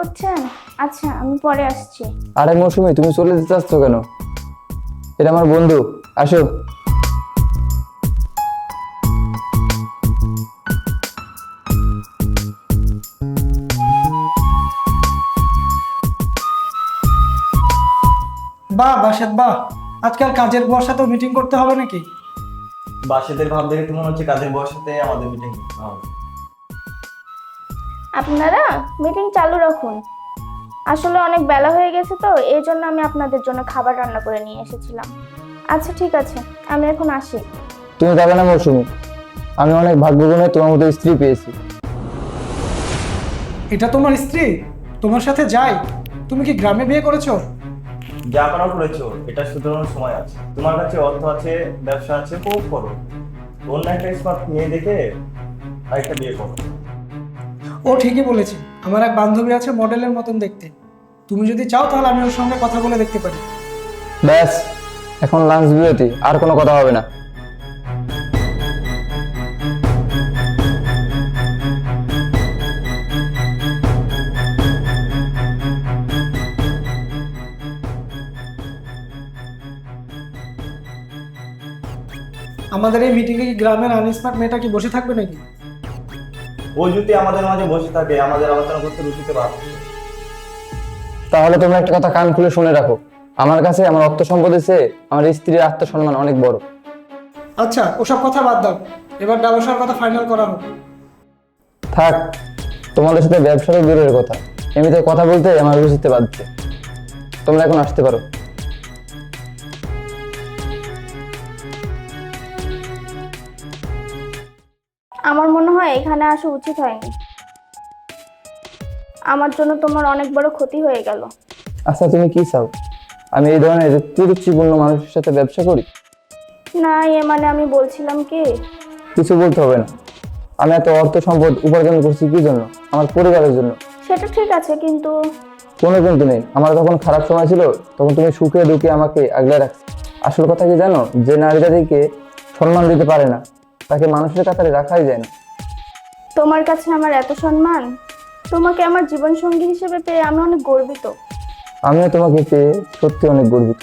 করছেন? আচ্ছা আমি পরে আসছি। আরে মৌসুমী, তুমি চলে যেতে চাচ্ছ কেন? এটা আমার বন্ধু, আসো। বাহ বাসাদ বাহ, আজকাল কাজের বউর সাথেও মিটিং করতে হবে নাকি? বাসেদের ভাব দেখে তো মনে হচ্ছে কাজের বয়স সাথে আমাদের মিটিং করতে হবে। আপনারা মিটিং চালু রাখুন। আসলে অনেক বেলা হয়ে গেছে তো এই জন্য আমি আপনাদের জন্য খাবার রান্না করে নিয়ে এসেছিলাম। আচ্ছা ঠিক আছে, আমি এখন আসি। তুমি যাবে না মৌসুমী? আমি অনেক ভাগ্যগুণে তোমার মতো স্ত্রী পেয়েছি। এটা তোমার স্ত্রী? তোমার সাথে যাই? তুমি কি গ্রামে বিয়ে করেছো? যা করার করেছো, এটা শুধরানোর সময় আছে। তোমার কাছে অর্থ আছে, ব্যবসা আছে, খুব করো। অন্য একটা স্মার্ট মেয়ে দেখে আরেকটা বিয়ে করো। ও ঠিকই বলেছে, আমার এক বান্ধবী আছে মডেলের মতন দেখতে। তুমি যদি চাও তাহলে আমি ওর সঙ্গে কথা বলে দেখতে পারি। ব্যাস, এখন লাঞ্চ বিরতি, আর কোনো কথা হবে না। আমাদের এই মিটিংয়ে কি গ্রামের আনস্মার্ট মেয়েটা কি বসে থাকবে নাকি? ও যদি আমাদের মাঝে বসে থাকে, আমাদের আলোচনা করতে রুচিতে পারবে। তাহলে তোমরা একটা কথা কান খুলে শুনে রাখো, আমার কাছে আমার অর্থ সম্পদের চেয়ে আমার স্ত্রীর আত্মসম্মান অনেক বড়। আচ্ছা ওসব কথা বাদ দাও, এবার ব্যবসার কথা ফাইনাল করা হোক। থাক, তোমাদের সাথে ব্যবসারও দূরের কথা, এমনিতে কথা বলতে আমার রুচিতে বাধছে। তোমরা এখন আসতে পারো। আমার মনে হয় এখানে আসা উচিত হয়নি। আমার জন্য তোমার অনেক বড় ক্ষতি হয়ে গেল। আচ্ছা তুমি কি চাও? আমি এই ধরনের রুচিপূর্ণ মানুষের সাথে ব্যবসা করি? না, মানে আমি বলছিলাম কি, কিছু বলতে হবে না। আমি এত অর্থ সম্পদ উপার্জন করছি কি জন্য? আমার পরিবারের জন্য। সেটা ঠিক আছে কিন্তু কোনো কিন্তু নেই। আমার যখন খারাপ সময় ছিল তখন তুমি সুখে দুঃখে আমাকে আগলে রাখছো। আসল কথা কি জানো? যে নারী জাতিকে সম্মান দিতে পারে না তাকে মানুষের কাতারে রাখাই যায় না। তোমার কাছে আমার এত সম্মান, তোমাকে আমার জীবন সঙ্গী হিসেবে পেয়ে আমি অনেক গর্বিত। আমিও তোমাকে পেয়ে সত্যি অনেক গর্বিত।